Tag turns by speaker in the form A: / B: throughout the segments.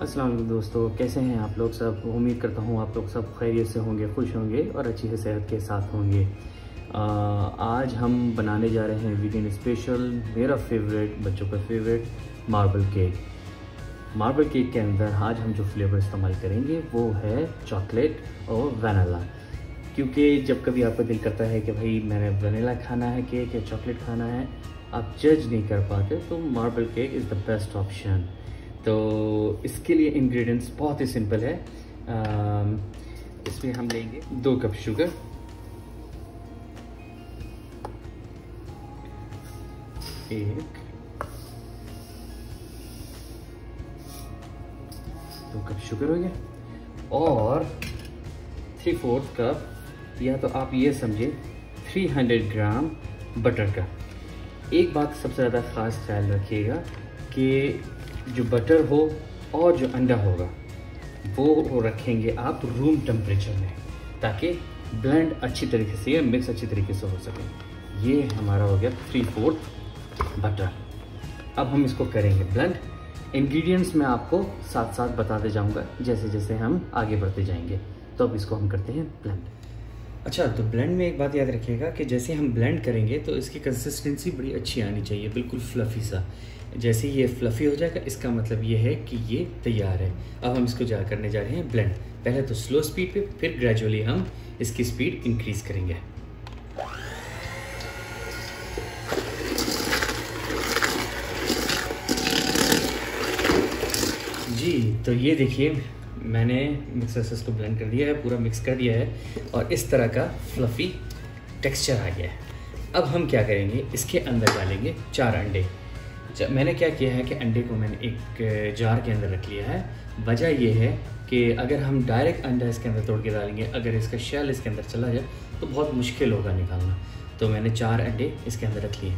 A: अस्सलाम वालेकुम दोस्तों, कैसे हैं आप लोग सब। उम्मीद करता हूँ आप लोग सब खैरियत से होंगे, खुश होंगे और अच्छी से सेहत के साथ होंगे। आज हम बनाने जा रहे हैं वीकेंड स्पेशल, मेरा फेवरेट, बच्चों का favourite marble cake. Marble cake के अंदर आज हम जो फ्लेवर इस्तेमाल करेंगे वो है चॉकलेट और वनीला। क्योंकि जब कभी आपका दिल करता है कि भाई मैंने वनीला खाना है केक या चॉकलेट खाना है, आप जज नहीं कर पाते, तो marble cake is the best option. तो इसके लिए इंग्रेडिएंट्स बहुत ही सिंपल है। इसमें हम लेंगे 2 कप शुगर, 2 कप शुगर हो गया, और 3/4 कप, या तो आप ये समझे 300 ग्राम बटर का। एक बात सबसे ज़्यादा ख़ास ख्याल रखिएगा कि जो बटर हो और जो अंडा होगा वो रखेंगे आप रूम टेम्परेचर में, ताकि ब्लेंड अच्छी तरीके से, मिक्स अच्छी तरीके से हो सके। ये हमारा हो गया 3/4 बटर। अब हम इसको करेंगे ब्लेंड। इंग्रेडिएंट्स मैं आपको साथ साथ बताते जाऊंगा जैसे जैसे हम आगे बढ़ते जाएंगे। तो अब इसको हम करते हैं ब्लेंड। अच्छा, तो ब्लेंड में एक बात याद रखिएगा कि जैसे हम ब्लेंड करेंगे तो इसकी कंसिस्टेंसी बड़ी अच्छी आनी चाहिए, बिल्कुल फ्लफ़ी सा। जैसे ये फ्लफ़ी हो जाएगा इसका मतलब ये है कि ये तैयार है। अब हम इसको करने जा रहे हैं ब्लेंड। पहले तो स्लो स्पीड पे, फिर ग्रेजुअली हम इसकी स्पीड इंक्रीज़ करेंगे। जी, तो ये देखिए मैंने मिक्सर से इसको ब्लेंड कर दिया है, पूरा मिक्स कर दिया है और इस तरह का फ्लफ़ी टेक्सचर आ गया है। अब हम क्या करेंगे, इसके अंदर डालेंगे 4 अंडे। मैंने क्या किया है कि अंडे को मैंने एक जार के अंदर रख लिया है। वजह यह है कि अगर हम डायरेक्ट अंडा इसके अंदर तोड़ के डालेंगे, अगर इसका शेल इसके अंदर चला जाए तो बहुत मुश्किल होगा निकालना। तो मैंने 4 अंडे इसके अंदर रख लिए।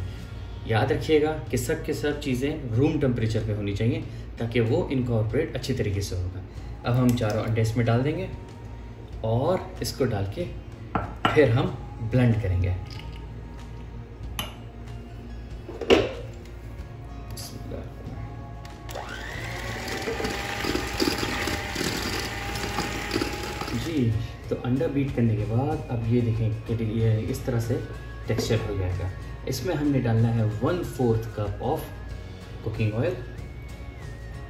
A: याद रखिएगा कि सब के सब चीज़ें रूम टेम्परेचर पे होनी चाहिए ताकि वो इनकॉर्पोरेट अच्छी तरीके से होगा। अब हम 4 अंडे इसमें डाल देंगे और इसको डाल के फिर हम ब्लेंड करेंगे। जी, तो अंडा बीट करने के बाद अब ये देखें कि ये इस तरह से टेक्सचर हो जाएगा। इसमें हमने डालना है 1/4 कप ऑफ कुकिंग ऑयल,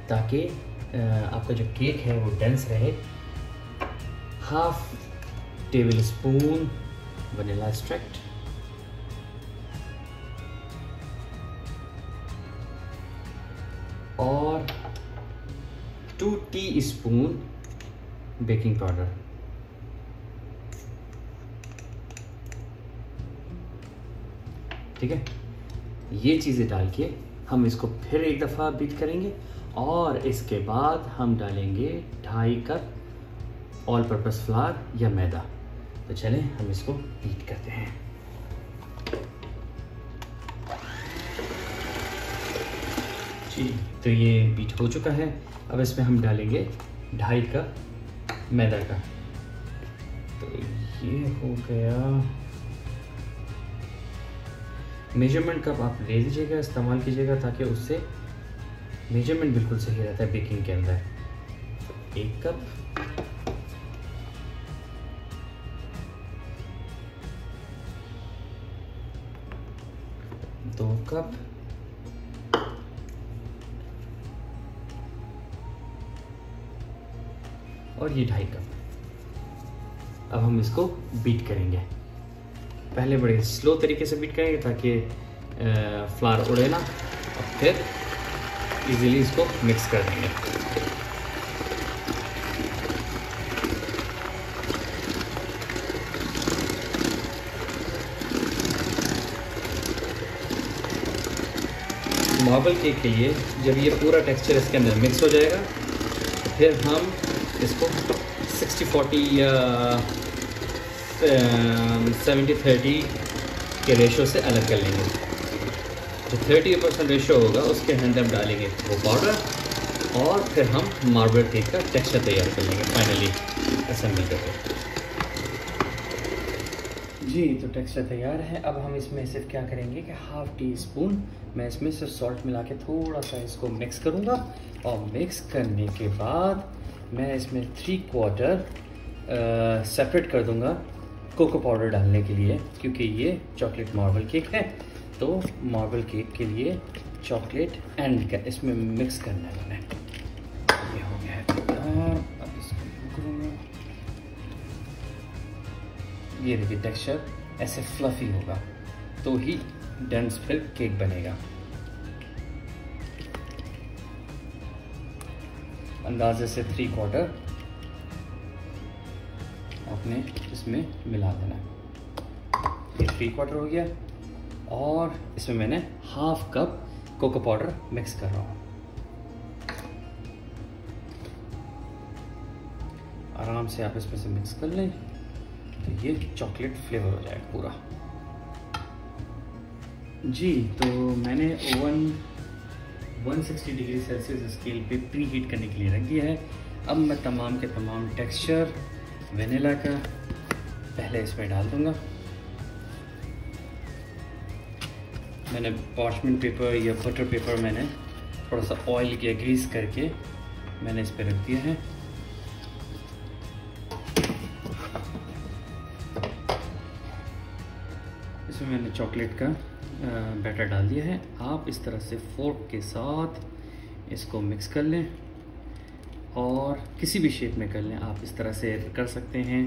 A: ताकि आपका जो केक है वो डेंस रहे। 1/2 टेबल स्पून वनीला एक्सट्रैक्ट, और 2 टीस्पून बेकिंग पाउडर। ठीक है, ये चीज़ें डाल के हम इसको फिर एक दफ़ा बीट करेंगे और इसके बाद हम डालेंगे 2.5 कप ऑल पर्पस फ्लावर या मैदा। तो चलें हम इसको बीट करते हैं। जी, तो ये बीट हो चुका है। अब इसमें हम डालेंगे 2.5 कप मैदा का। तो ये हो गया। मेजरमेंट कप आप ले लीजिएगा, इस्तेमाल कीजिएगा, ताकि उससे मेजरमेंट बिल्कुल सही रहता है बेकिंग के अंदर। 1 कप, 2 कप, और ये 2.5 कप। अब हम इसको बीट करेंगे। पहले बड़े स्लो तरीके से बीट करेंगे ताकि फ्लावर उड़े ना, और फिर इजीली इसको मिक्स कर देंगे। मार्बल केक के लिए जब ये पूरा टेक्सचर इसके अंदर मिक्स हो जाएगा तो फिर हम इसको 60-40 या 70-30 के रेशो से अलग कर लेंगे। जो 30% रेशो होगा उसके अंदर हम डालेंगे वो पाउडर, और फिर हम मार्बल केक का टेक्सचर तैयार कर लेंगे फाइनली असेंबल करके। जी तो टेक्सचर तैयार है। अब हम इसमें सिर्फ क्या करेंगे कि हाफ टी स्पून मैं इसमें सिर्फ सॉल्ट मिला के थोड़ा सा इसको मिक्स करूँगा, और मिक्स करने के बाद मैं इसमें 3/4 सेपरेट कर दूँगा कोको पाउडर डालने के लिए, क्योंकि ये चॉकलेट मार्बल केक है। तो मार्बल केक के लिए चॉकलेट एंड का इसमें मिक्स करना है मैंने। ये हो गया है तैयार। अब इसको करूँगा, ये देखिए टेक्सचर ऐसे फ्लफी होगा तो ही डेंस फिर केक बनेगा। अंदाजे से 3/4 आपने इसमें मिला देना। ये 3/4 हो गया, और इसमें मैंने half cup cocoa powder mix कर रहा हूँ। आराम से आप इसमें से मिक्स कर लें तो ये चॉकलेट फ्लेवर हो जाएगा पूरा। जी तो मैंने ओवन 160 डिग्री सेल्सियस स्केल पे प्री हीट करने के लिए रख दिया है। अब मैं तमाम के तमाम टेक्सचर वेनिला का पहले इसमें डाल दूंगा। मैंने पार्चमेंट पेपर या बटर पेपर मैंने थोड़ा सा ऑयल या ग्रीस करके मैंने इस पर रख दिया है। इसमें मैंने चॉकलेट का बैटर डाल दिया है। आप इस तरह से फोर्क के साथ इसको मिक्स कर लें, और किसी भी शेप में कर लें। आप इस तरह से कर सकते हैं।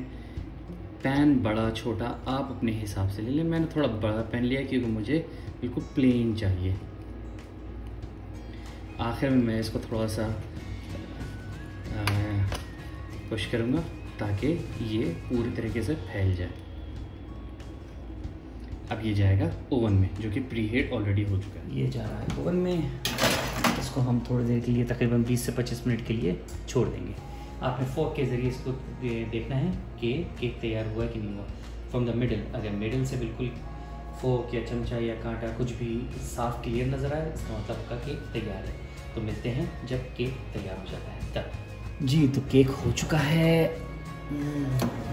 A: पैन बड़ा छोटा आप अपने हिसाब से ले लें। मैंने थोड़ा बड़ा पैन लिया क्योंकि मुझे बिल्कुल प्लेन चाहिए। आखिर में मैं इसको थोड़ा सा पुश करूँगा ताकि ये पूरी तरीके से फैल जाए। अब ये जाएगा ओवन में, जो कि प्री हीट ऑलरेडी हो चुका है। ये जा रहा है ओवन में। इसको हम थोड़ी देर के लिए तकरीबन 20 से 25 मिनट के लिए छोड़ देंगे। आपने फोर्क के ज़रिए इसको देखना है कि केक तैयार हुआ कि नहीं हुआ। फ्रॉम द मिडल, अगर मिडल से बिल्कुल फोर्क या चमचा या कांटा कुछ भी साफ क्लियर नज़र आए, इसका मतलब आपका केक तैयार है। तो मिलते हैं जब केक तैयार हो जाता है तब। जी तो केक हो चुका है,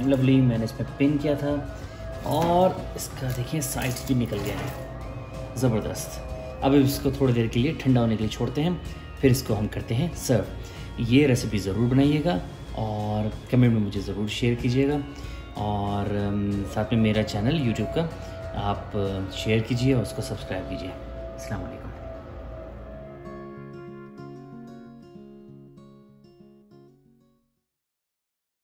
A: लवली। मैंने इसमें पिन किया था, और इसका देखिए साइड्स भी निकल गया है, ज़बरदस्त। अब इसको थोड़ी देर के लिए ठंडा होने के लिए छोड़ते हैं, फिर इसको हम करते हैं सर्व। ये रेसिपी ज़रूर बनाइएगा और कमेंट में मुझे ज़रूर शेयर कीजिएगा, और साथ में मेरा चैनल यूट्यूब का आप शेयर कीजिए और उसको सब्सक्राइब कीजिए। अस्सलाम वालेकुम।